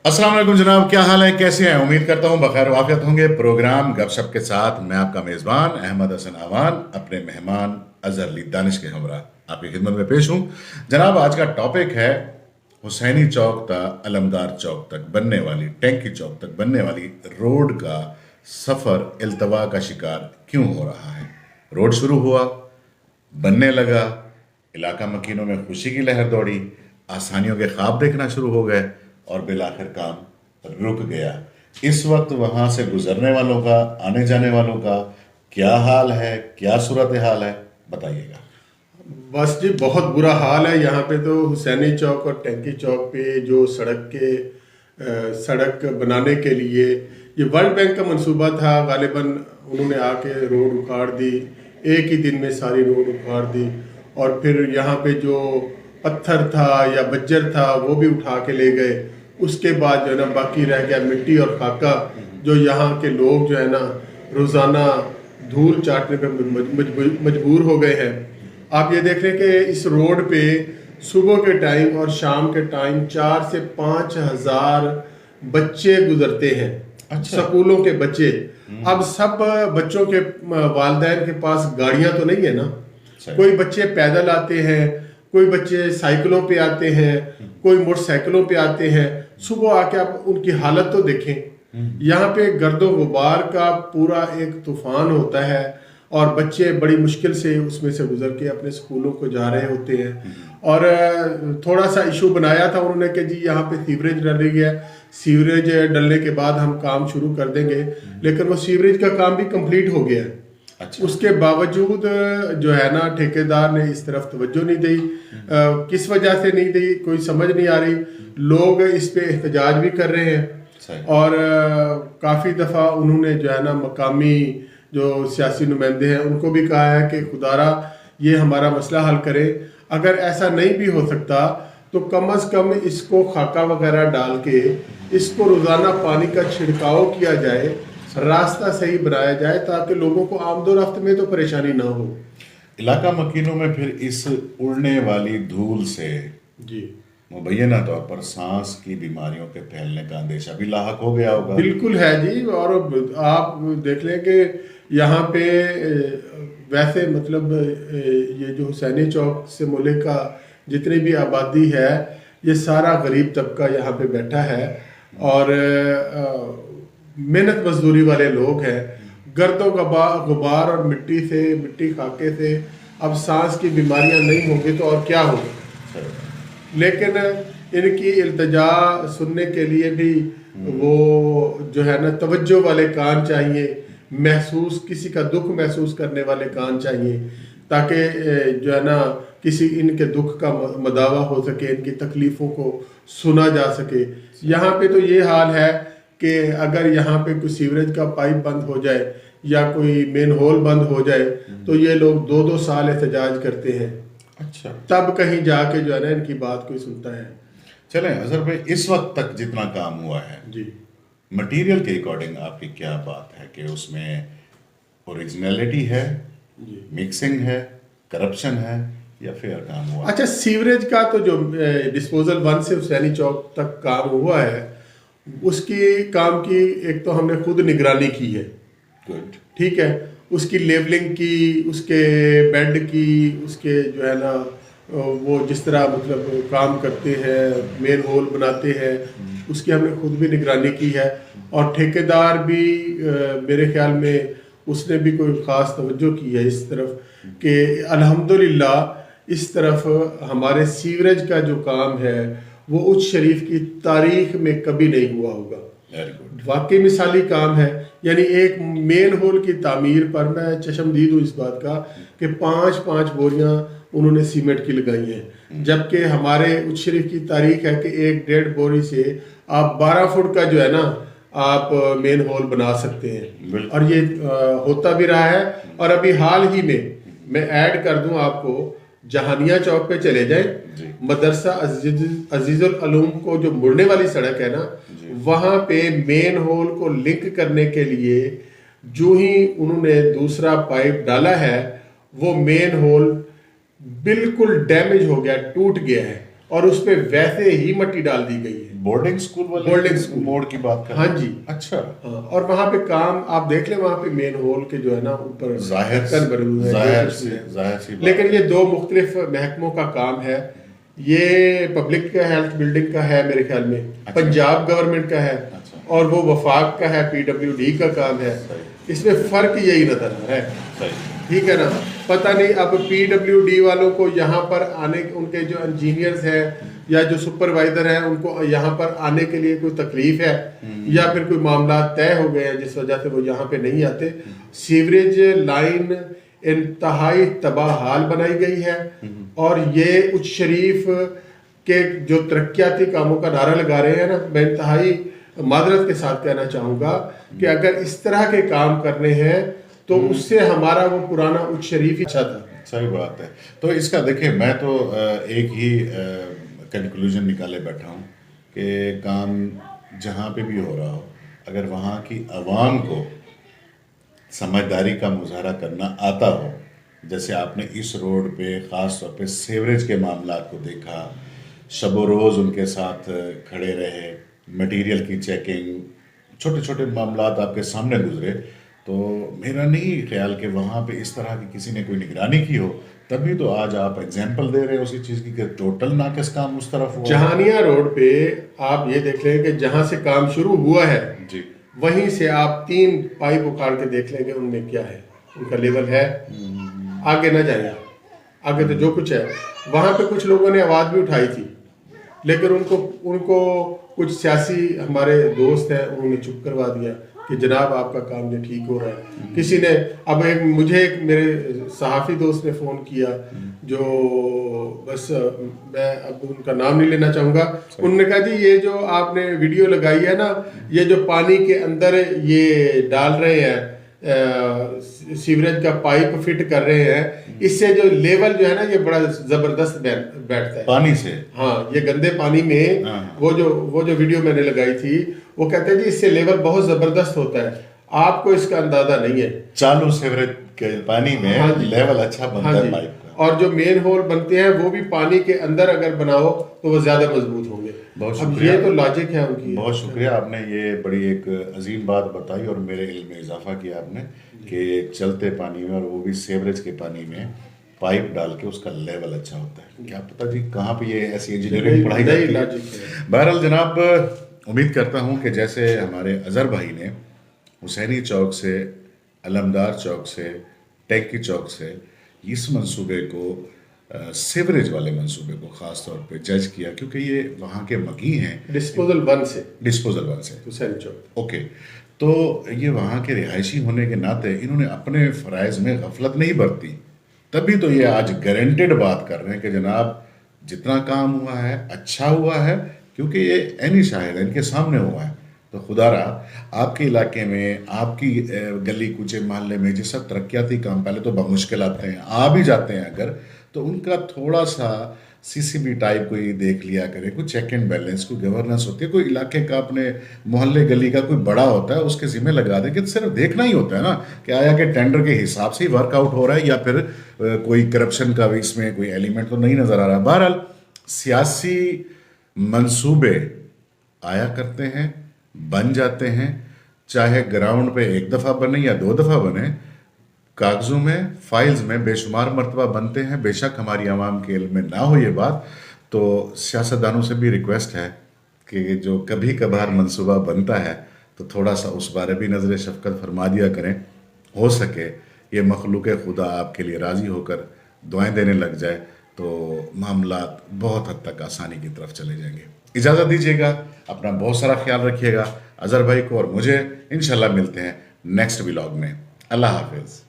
अस्सलाम वालेकुम जनाब, क्या हाल है, कैसे हैं? उम्मीद करता हूं बखैर वाफियत होंगे। प्रोग्राम गपशप के साथ मैं आपका मेज़बान अहमद हसन आवान अपने मेहमान अजहर अली दानिश के हमरा आपकी खिदमत में पेश हूं। जनाब, आज का टॉपिक है हुसैनी चौक ता अलमदार चौक तक बनने वाली, टैंकी चौक तक बनने वाली रोड का सफ़र इल्तवा का शिकार क्यों हो रहा है। रोड शुरू हुआ, बनने लगा, इलाका मकीनों में खुशी की लहर दौड़ी, आसानियों के ख्वाब देखना शुरू हो गए और बिलाखिर काम रुक गया। इस वक्त वहां से गुजरने वालों का, आने जाने वालों का क्या हाल है, क्या सूरत हाल है, बताइएगा। बस जी बहुत बुरा हाल है यहाँ पे। तो हुसैनी चौक और टैंकी चौक पे जो सड़क बनाने के लिए ये वर्ल्ड बैंक का मंसूबा था, गालिबन उन्होंने आके रोड उखाड़ दी, एक ही दिन में सारी रोड उखाड़ दी। और फिर यहाँ पे जो पत्थर था या बज्जर था वो भी उठा के ले गए। उसके बाद जो है ना बाकी रह गया मिट्टी और खाका, जो यहाँ के लोग जो है ना रोज़ाना धूल चाटने पे मजबूर हो गए हैं। आप ये देख रहे हैं कि इस रोड पे सुबह के टाइम और शाम के टाइम 4 से 5 हज़ार बच्चे गुजरते हैं। अच्छा। स्कूलों के बच्चे। अब सब बच्चों के वालिदैन के पास गाड़ियां तो नहीं है ना। सही। कोई बच्चे पैदल आते हैं, कोई बच्चे साइकिलों पे आते हैं, कोई मोटरसाइकिलों पे आते हैं। सुबह आके आप उनकी हालत तो देखें। यहाँ पे गर्दो गुबार का पूरा एक तूफान होता है और बच्चे बड़ी मुश्किल से उसमें से गुजर के अपने स्कूलों को जा रहे होते हैं। और थोड़ा सा इशू बनाया था उन्होंने कि जी यहाँ पे सीवरेज डल रही है, सीवरेज डलने के बाद हम काम शुरू कर देंगे। लेकिन वो सीवरेज का काम भी कंप्लीट हो गया है। अच्छा। उसके बावजूद जो है ना ठेकेदार ने इस तरफ तवज्जो नहीं दी। किस वजह से नहीं दी कोई समझ नहीं आ रही। लोग इस पे एहतजाज भी कर रहे हैं। सही। और काफ़ी दफ़ा उन्होंने जो है ना मकामी जो सियासी नुमाइंदे हैं उनको भी कहा है कि खुदारा ये हमारा मसला हल करें। अगर ऐसा नहीं भी हो सकता तो कम अज़ कम इसको खाका वगैरह डाल के इसको रोज़ाना पानी का छिड़काव किया जाए, रास्ता सही बनाया जाए ताकि लोगों को आमदोरफ्त में तो परेशानी ना हो। इलाका मकीनों में फिर इस उड़ने वाली धूल से जी मुबैना तौर पर सांस की बीमारियों के फैलने का अंदेशा भी लाहक हो गया होगा। बिल्कुल है जी। और आप देख लें कि यहाँ पे वैसे मतलब ये जो हुसैनी चौक से मुल्क का जितनी भी आबादी है ये सारा गरीब तबका यहाँ पे बैठा है और मेहनत मजदूरी वाले लोग हैं। गर्दो गुबार और मिट्टी खाके से अब सांस की बीमारियां नहीं होंगी तो और क्या होगा। लेकिन इनकी इल्तजा सुनने के लिए भी वो जो है ना तवज्जो वाले कान चाहिए, किसी का दुख महसूस करने वाले कान चाहिए ताकि जो है ना किसी इनके दुख का मदावा हो सके, इनकी तकलीफ़ों को सुना जा सके। यहाँ पे तो ये हाल है कि अगर यहाँ पे कोई सीवरेज का पाइप बंद हो जाए या कोई मेन होल बंद हो जाए तो ये लोग 2-2 साल एहतजाज करते हैं। अच्छा। तब कहीं जाके जो है ना इनकी बात कोई सुनता है। चलें अजहर भाई, इस वक्त तक जितना काम हुआ है जी मटेरियल के अकॉर्डिंग आपकी क्या बात है कि उसमें ओरिजिनलिटी है, जी। मिक्सिंग है, करप्शन है या फेयर काम हुआ? अच्छा, सीवरेज का तो जो डिस्पोजल 1 से हुसैनी चौक तक काम हुआ है उसकी काम की एक तो हमने खुद निगरानी की है। गुड। ठीक है। उसकी लेवलिंग की, उसके बेड की, उसके जो है ना वो जिस तरह मतलब काम करते हैं, मेन होल बनाते हैं, उसकी हमने खुद भी निगरानी की है। और ठेकेदार भी मेरे ख्याल में उसने भी कोई ख़ास तवज्जो की है इस तरफ कि अल्हम्दुलिल्लाह इस तरफ हमारे सीवरेज का जो काम है वो उच्च शरीफ की तारीख में कभी नहीं हुआ होगा। Very good. वाकई मिसाली काम है। यानी एक मेन होल की तामीर पर मैं चशमदीद हूँ इस बात का कि 5-5 बोरियां उन्होंने सीमेंट की लगाई हैं, जबकि हमारे उच्च शरीफ की तारीख है कि 1-1.5 बोरी से आप 12 फुट का जो है ना आप मेन होल बना सकते हैं। और ये होता भी रहा है। और अभी हाल ही में मैं ऐड कर दूं आपको, जहानिया चौक पे चले जाएं, मदरसा अजीजुल उलूम को जो मुड़ने वाली सड़क है ना, वहां पे मेन होल को लिंक करने के लिए जो ही उन्होंने दूसरा पाइप डाला है वो मेन होल बिल्कुल डैमेज हो गया, टूट गया है और उस पर वैसे ही मिट्टी डाल दी गई है। बोर्डिंग स्कूल वाले बोर्डिंग स्कूल मोड़ की बात कर हाँ रहे हैं? जी। अच्छा, हाँ, और वहाँ पे काम आप देख लें, वहाँ पे मेन हॉल के जो है ना ऊपर जाहिर ढक्कन बने हुए हैं, जाहिर जो कुछ भी है। जाहिर सी बात लेकिन है। ये दो मुख्तलिफ महकमों का काम है। ये पब्लिक का हेल्थ बिल्डिंग का है मेरे ख्याल में, अच्छा। पंजाब गवर्नमेंट का है, अच्छा। और वो वफाक का है, PWD का काम है। सही। इसमें फ़र्क यही नज़र आ रहा है। सही। ठीक है ना। पता नहीं अब PWD वालों को यहाँ पर आने, उनके जो इंजीनियर्स हैं या जो सुपरवाइजर हैं, उनको यहाँ पर आने के लिए कोई तकलीफ है या फिर कोई मामला तय हो गए हैं जिस वजह से वो यहाँ पे नहीं आते। सीवरेज लाइन इंतहाई तबाह हाल बनाई गई है, और ये उच्च शरीफ के जो तरक्याती कामों का नारा लगा रहे हैं ना, मैं इंतहाई मादरत के साथ कहना चाहूँगा कि अगर इस तरह के काम करने हैं तो उससे हमारा वो पुराना उच्च शरीफ ही अच्छा था। सही बात है। तो इसका देखिए, मैं तो एक ही कंक्लूजन निकाले बैठा हूँ कि काम जहाँ पे भी हो रहा हो, अगर वहाँ की आवाम को समझदारी का मुजाहरा करना आता हो, जैसे आपने इस रोड पे ख़ास तौर पे सीवरेज के मामलात को देखा, शबो रोज़ उनके साथ खड़े रहे, मटेरियल की चेकिंग, छोटे छोटे मामलात आपके सामने गुजरे, तो मेरा नहीं ख्याल कि वहाँ पे इस तरह की किसी ने कोई निगरानी की हो। तभी तो आज आप एग्जाम्पल दे रहे हो उसी चीज़ की कि टोटल नाकिस काम उस तरफ हुआ। जहानिया रोड पे आप ये देख लें कि जहाँ से काम शुरू हुआ है जी, वहीं से आप 3 पाइप उखाड़ के देख लेंगे उनमें क्या है, उनका लेवल है। आगे ना जाइए, आगे तो जो कुछ है। वहाँ पे कुछ लोगों ने आवाज़ भी उठाई थी, लेकिन उनको कुछ सियासी हमारे दोस्त हैं, उन्होंने चुप करवा दिया कि जनाब आपका काम जो ठीक हो रहा है। किसी ने अब मुझे एक मेरे सहाफ़ी दोस्त ने फ़ोन किया, जो बस मैं अब उनका नाम नहीं लेना चाहूँगा। उन्होंने कहा जी ये जो आपने वीडियो लगाई है ना, ये जो पानी के अंदर ये डाल रहे हैं, सीवरेज का पाइप फिट कर रहे हैं, इससे जो लेवल जो है ना ये बड़ा ज़बरदस्त बैठता है पानी से। हाँ, ये गंदे पानी में वो जो वीडियो मैंने लगाई थी, वो कहते हैं जी इससे लेवल बहुत जबरदस्त होता है, आपको इसका अंदाजा नहीं है। चालू सीवरेज के पानी में हाँ जी। लेवल अच्छा बनता है पाइप का। और जो मेन होल बनते हैं वो भी पानी के अंदर अगर बनाओ तो वो ज्यादा मजबूत होंगे। बहुत अब शुक्रिया। ये तो लॉजिक है उनकी। बहुत शुक्रिया, आपने ये बड़ी एक अजीम बात बताई और मेरे इल्म में इजाफा किया आपने कि चलते पानी में, और वो भी सीवरेज के पानी में पाइप डाल के उसका लेवल अच्छा होता है। क्या पता जी कहाँ पे ये ऐसी इंजीनियरिंग पढ़ाई जाती है। बहरहाल जनाब, उम्मीद करता हूँ कि जैसे हमारे अजहर भाई ने हुसैनी चौक से, अलमदार चौक से, टैंकी चौक से इस मंसूबे को, सीवरेज वाले मंसूबे को ख़ास तौर पे जज किया, क्योंकि ये वहाँ के मकी हैं। डिस्पोजल वन से हुसैन चौक, ओके। तो ये वहाँ के रिहायशी होने के नाते इन्होंने अपने फ़राइज़ में गफलत नहीं बरती, तभी तो ये आज गारंटेड बात कर रहे हैं कि जनाब जितना काम हुआ है अच्छा हुआ है, क्योंकि ये ऐनी शाहिद है, इनके सामने हुआ है। तो खुदारा आपके इलाके में, आपकी गली कूचे मोहल्ले में जिस सब तरक्याती काम पहले तो बमुश्किल आते हैं, आ भी जाते हैं अगर, तो उनका थोड़ा सा CCB टाइप कोई देख लिया करे, कोई चेक एंड बैलेंस, कोई गवर्नेंस होती है, कोई इलाके का अपने मोहल्ले गली का कोई बड़ा होता है, उसके ज़िम्मे लगा दे कि सिर्फ देखना ही होता है ना कि आया कि टेंडर के हिसाब से ही वर्कआउट हो रहा है या फिर कोई करप्शन का भी इसमें कोई एलिमेंट तो नहीं नज़र आ रहा। बहरहाल सियासी मंसूबे आया करते हैं, बन जाते हैं, चाहे ग्राउंड पे एक दफ़ा बने या 2 दफ़ा बने, कागज़ों में, फाइल्स में बेशुमार मरतबा बनते हैं। बेशक हमारी आवाम के इल्म में ना हो ये बात, तो सियासतदानों से भी रिक्वेस्ट है कि जो कभी कभार मंसूबा बनता है तो थोड़ा सा उस बारे भी नज़र शफ़क़त फरमा दिया करें। हो सके ये मखलूक खुदा आपके लिए राज़ी होकर दुआएं देने लग जाए तो मामलात बहुत हद तक आसानी की तरफ चले जाएंगे। इजाज़त दीजिएगा, अपना बहुत सारा ख्याल रखिएगा। अज़हर भाई को और मुझे इंशाल्लाह मिलते हैं नेक्स्ट व्लॉग में। अल्लाह हाफिज़।